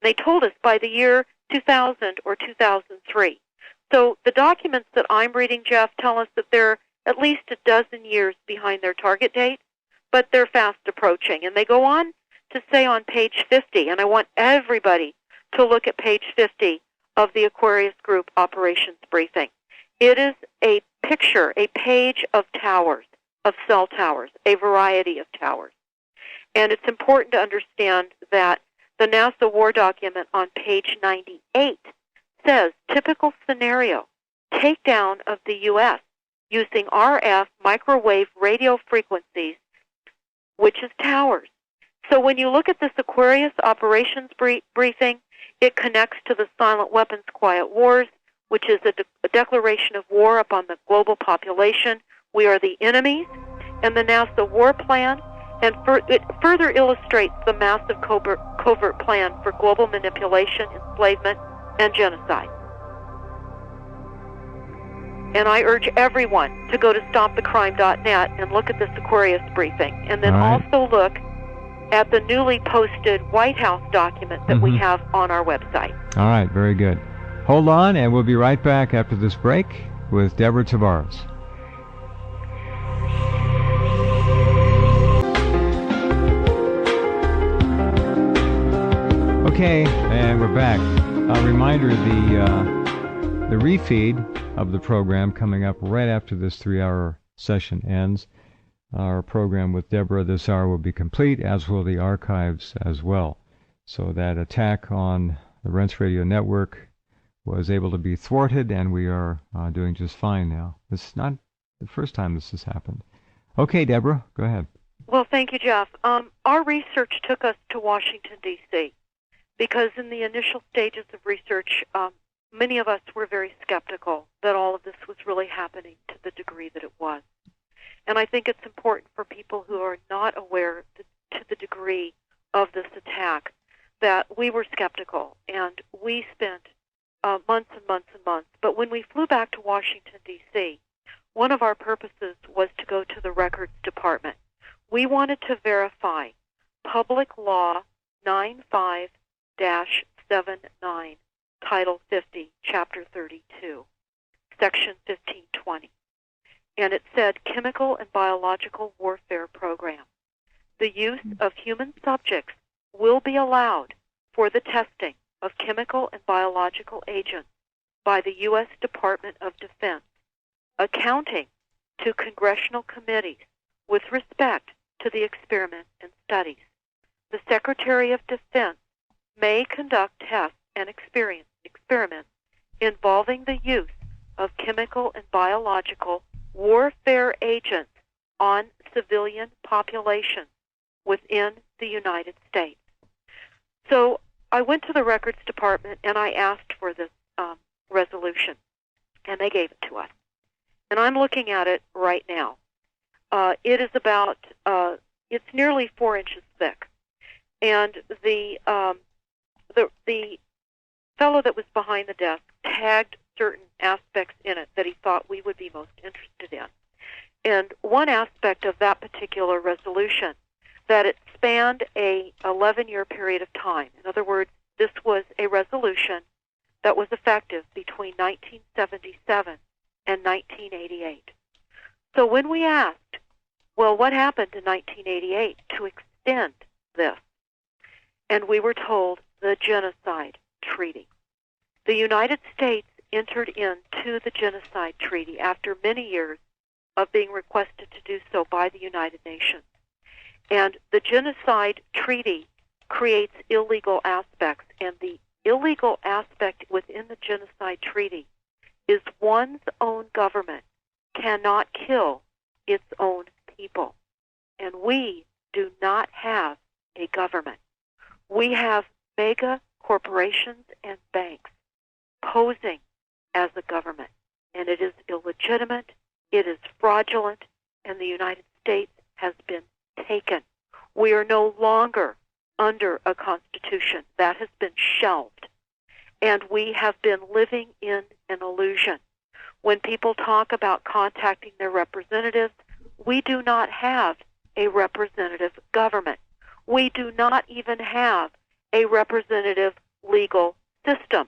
They told us by the year 2000 or 2003. So the documents that I'm reading, Jeff, tell us that they're at least a dozen years behind their target date, but they're fast approaching. And they go on to say on page 50, and I want everybody to look at page 50 of the Aquarius Group Operations Briefing. It is a picture, a page of towers, of cell towers, a variety of towers. And it's important to understand that the NASA war document on page 98 says, typical scenario, takedown of the U.S. using RF microwave radio frequencies, which is towers. So when you look at this Aquarius operations briefing, it connects to the Silent Weapons Quiet Wars, which is a declaration of war upon the global population. We are the enemies, and the NASA war plan, and it further illustrates the massive covert plan for global manipulation, enslavement, and genocide. And I urge everyone to go to stopthecrime.net and look at this Aquarius briefing, and then also look at the newly posted White House document that we have on our website. All right, very good. Hold on, and we'll be right back after this break with Deborah Tavares. Okay, and we're back. A reminder, the refeed of the program coming up right after this 3-hour session ends. Our program with Deborah this hour will be complete, as will the archives as well. So that attack on the Rense Radio Network was able to be thwarted, and we are doing just fine now. This is not the first time this has happened. Okay, Deborah, go ahead. Well, thank you, Jeff. Our research took us to Washington, D.C., because in the initial stages of research, many of us were very skeptical that all of this was really happening to the degree that it was. And I think it's important for people who are not aware to the degree of this attack that we were skeptical, and we spent months and months and months. But when we flew back to Washington, D.C., one of our purposes was to go to the Records Department. We wanted to verify Public Law 95-79, Title 50, Chapter 32, Section 1520. And it said, Chemical and Biological Warfare Program. The use of human subjects will be allowed for the testing of chemical and biological agents by the U.S. Department of Defense, accounting to congressional committees with respect to the experiment and studies. The Secretary of Defense may conduct tests and experiments involving the use of chemical and biological warfare agents on civilian populations within the United States. So I went to the Records Department and I asked for this resolution, and they gave it to us. And I'm looking at it right now. It is about, it's nearly 4 inches thick. And the fellow that was behind the desk tagged certain aspects in it that he thought we would be most interested in. And one aspect of that particular resolution, that it spanned a 11-year period of time. In other words, this was a resolution that was effective between 1977 and 1988. So when we asked, well, what happened in 1988 to extend this? And we were told the Genocide Treaty. The United States entered into the Genocide Treaty after many years of being requested to do so by the United Nations. And the Genocide Treaty creates illegal aspects, and the illegal aspect within the Genocide Treaty is one's own government cannot kill its own people. And we do not have a government. We have mega corporations and banks posing as a government, and it is illegitimate, it is fraudulent, and the United States has been taken. We are no longer under a constitution. That has been shelved, and we have been living in an illusion. When people talk about contacting their representatives, we do not have a representative government. We do not even have a representative legal system.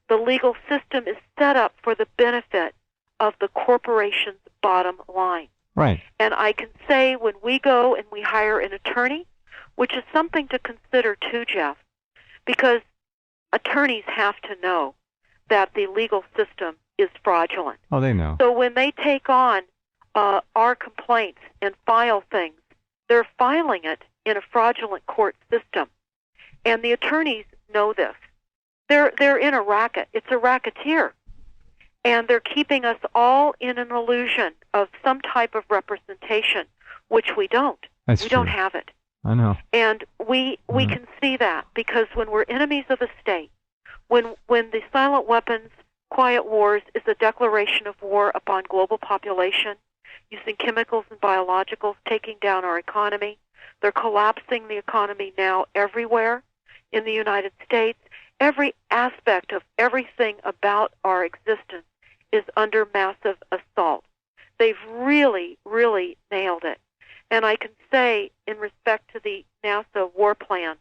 The legal system is set up for the benefit of the corporation's bottom line. Right. And I can say when we go and we hire an attorney, which is something to consider too, Jeff, because attorneys have to know that the legal system is fraudulent. Oh, they know. So when they take on our complaints and file things, they're filing it in a fraudulent court system. And the attorneys know this. They're in a racket. It's a racketeer. And they're keeping us all in an illusion of some type of representation, which we don't. That's we true. don't have it. I know. And we can see that because when we're enemies of the state, when the silent weapons, quiet wars is a declaration of war upon global population, using chemicals and biologicals, taking down our economy. They're collapsing the economy now everywhere in the United States. Every aspect of everything about our existence is under massive assault. They've really, really nailed it. And I can say, in respect to the NASA war plan,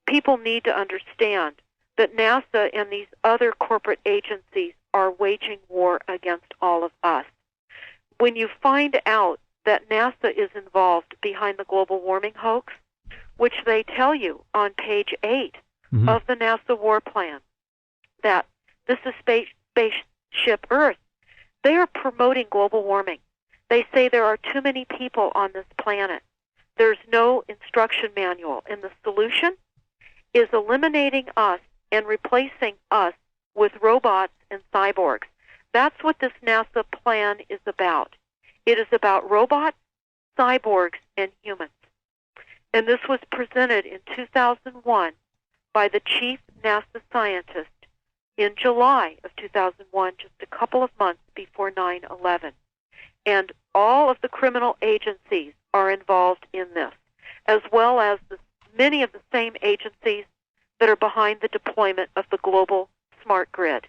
people need to understand that NASA and these other corporate agencies are waging war against all of us. When you find out that NASA is involved behind the global warming hoax, which they tell you on page 8 of the NASA war plan, that this is spaceship Earth, they are promoting global warming. They say there are too many people on this planet. There's no instruction manual, and the solution is eliminating us and replacing us with robots and cyborgs. That's what this NASA plan is about. It is about robots, cyborgs, and humans. And this was presented in 2001 by the chief NASA scientist in July of 2001, just a couple of months before 9/11. And all of the criminal agencies are involved in this, as well as many of the same agencies that are behind the deployment of the global smart grid.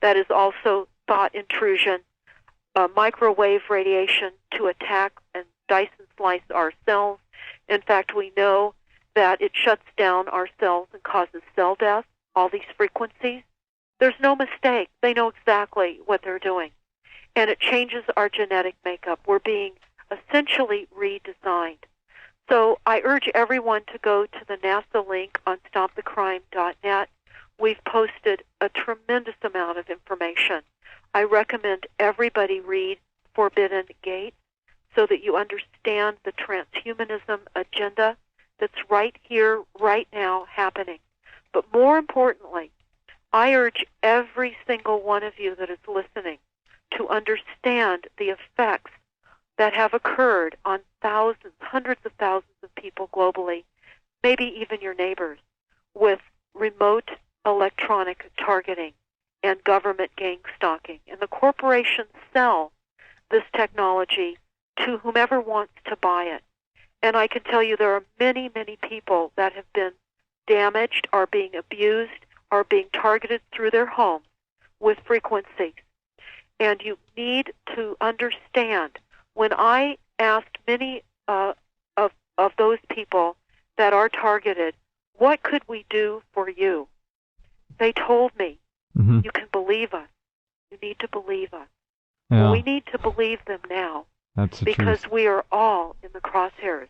That is also thought intrusion, microwave radiation to attack and dice and slice our cells. In fact, we know that it shuts down our cells and causes cell death, all these frequencies. There's no mistake. They know exactly what they're doing. And it changes our genetic makeup. We're being essentially redesigned. So I urge everyone to go to the NASA link on stopthecrime.net. We've posted a tremendous amount of information. I recommend everybody read Forbidden Gates so that you understand the transhumanism agenda that's right here, right now, happening. But more importantly, I urge every single one of you that is listening to understand the effects that have occurred on thousands, hundreds of thousands of people globally, maybe even your neighbors, with remote electronic targeting and government gang stalking. And the corporations sell this technology to whomever wants to buy it. And I can tell you there are many, many people that have been damaged, are being abused, are being targeted through their homes with frequencies. And you need to understand, when I asked many of those people that are targeted, what could we do for you? They told me, you can believe us. You need to believe us. Yeah. Well, we need to believe them now. That's the because truth. we are all in the crosshairs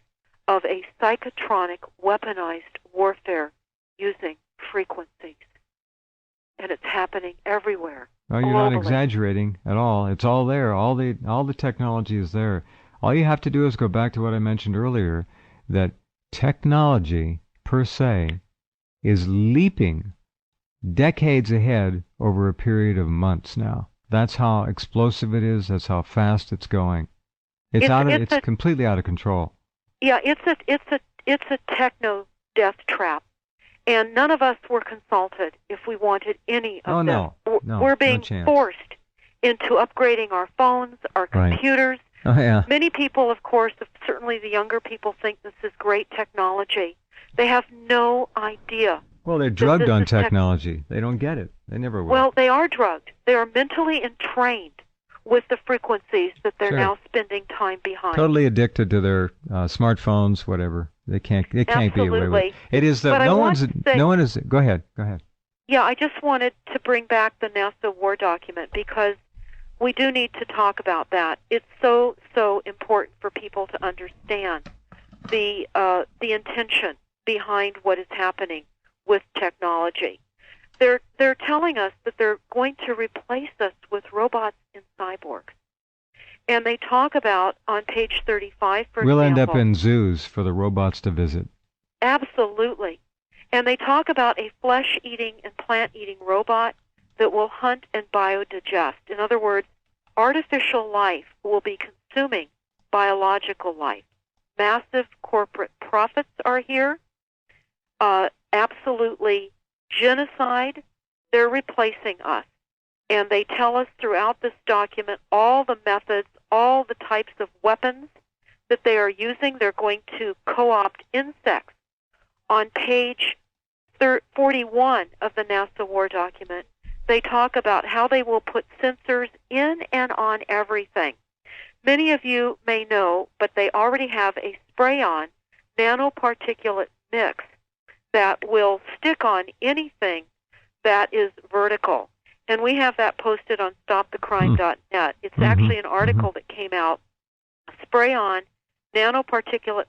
of a psychotronic, weaponized warfare using frequencies. And it's happening everywhere. Well, you're globally. not exaggerating at all. It's all there. All the technology is there. All you have to do is go back to what I mentioned earlier, that technology per se is leaping decades ahead over a period of months now. That's how explosive it is. That's how fast it's going. It's completely out of control. Yeah, it's a techno death trap. And none of us were consulted if we wanted any of this. No, we're being forced into upgrading our phones, our computers. Oh, yeah. Many people, of course, certainly the younger people, think this is great technology. They have no idea. Well, they're drugged on technology. They don't get it. They never will. Well, they are drugged. They are mentally entrained with the frequencies that they're now spending time behind. Totally addicted to their smartphones, whatever. They can't be away with it. It is that no one is. Go ahead. Yeah, I just wanted to bring back the NASA war document because we do need to talk about that. It's so important for people to understand the intention behind what is happening with technology. They're telling us that they're going to replace us with robots and cyborgs. And they talk about, on page 35, for we'll example... end up in zoos for the robots to visit. Absolutely. And they talk about a flesh-eating and plant-eating robot that will hunt and biodigest. In other words, artificial life will be consuming biological life. Massive corporate profits are here. Absolutely genocide. They're replacing us. And they tell us throughout this document all the methods, all the types of weapons that they are using. They're going to co-opt insects. On page 41 of the NASA war document, they talk about how they will put sensors in and on everything. Many of you may know, but they already have a spray-on nanoparticulate mix that will stick on anything that is vertical. And we have that posted on stopthecrime.net. It's actually an article that came out. Spray-on nanoparticulate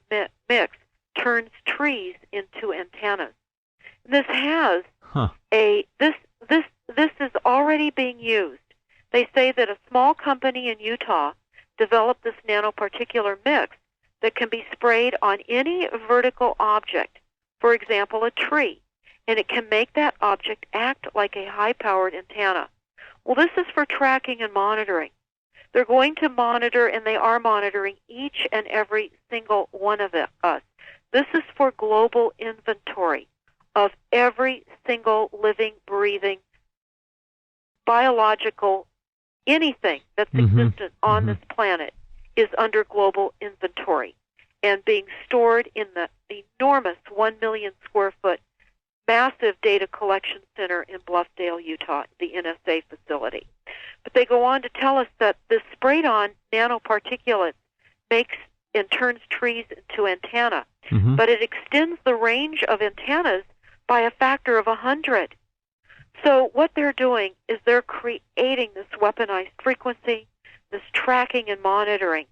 mix turns trees into antennas. This has this is already being used. They say that a small company in Utah developed this nanoparticular mix that can be sprayed on any vertical object, for example, a tree, and it can make that object act like a high-powered antenna. Well, this is for tracking and monitoring. They're going to monitor, and they are monitoring each and every single one of us. This is for global inventory of every single living, breathing, biological, anything that's existent on this planet is under global inventory and being stored in the enormous 1 million square foot massive data collection center in Bluffdale, Utah, the NSA facility. But they go on to tell us that this sprayed-on nanoparticulate makes and turns trees into antenna, but it extends the range of antennas by a factor of 100. So what they're doing is they're creating this weaponized frequency, this tracking and monitoring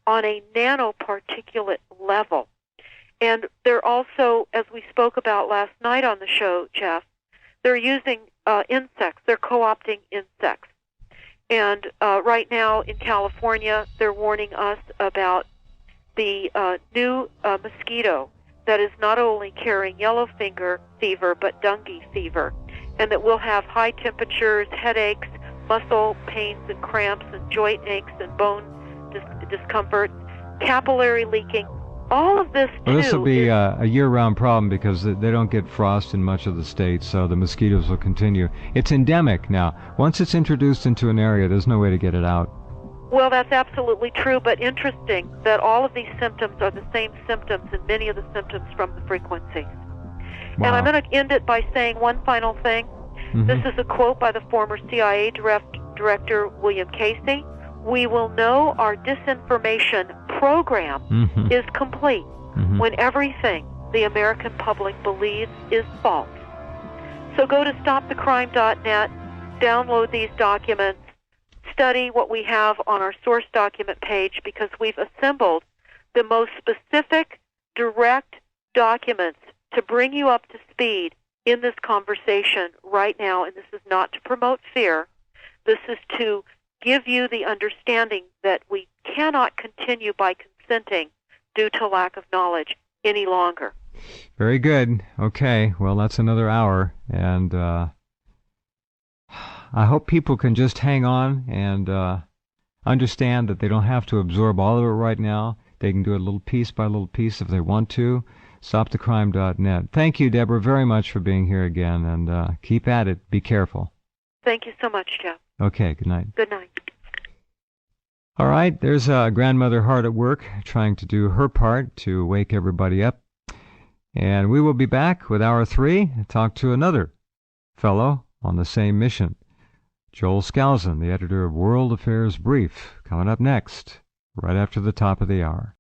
on a nanoparticulate level. And they're also, as we spoke about last night on the show, Jeff, they're using insects. They're co-opting insects. And right now in California, they're warning us about the new mosquito that is not only carrying yellow fever, but dengue fever, and that will have high temperatures, headaches, muscle pains and cramps, and joint aches and bone discomfort, capillary leaking. All of this, well, this will be a year-round problem because they don't get frost in much of the state, so the mosquitoes will continue. It's endemic now. Once it's introduced into an area, there's no way to get it out. Well, that's absolutely true, but interesting that all of these symptoms are the same symptoms and many of the symptoms from the frequencies. Wow. And I'm going to end it by saying one final thing. This is a quote by the former CIA Director William Casey. We will know our disinformation program is complete when everything the American public believes is false. So go to stopthecrime.net, download these documents, study what we have on our source document page, because we've assembled the most specific, direct documents to bring you up to speed in this conversation right now. And this is not to promote fear. This is to give you the understanding that we cannot continue by consenting due to lack of knowledge any longer. Very good. Okay, well, that's another hour, and I hope people can just hang on and understand that they don't have to absorb all of it right now. They can do it little piece by little piece if they want to. StopTheCrime.net. Thank you, Deborah, very much for being here again, and keep at it. Be careful. Thank you so much, Jeff. Okay, good night. Good night. All right, there's Grandmother hard at work trying to do her part to wake everybody up. And we will be back with Hour 3 and talk to another fellow on the same mission. Joel Skousen, the editor of World Affairs Brief, coming up next, right after the top of the hour.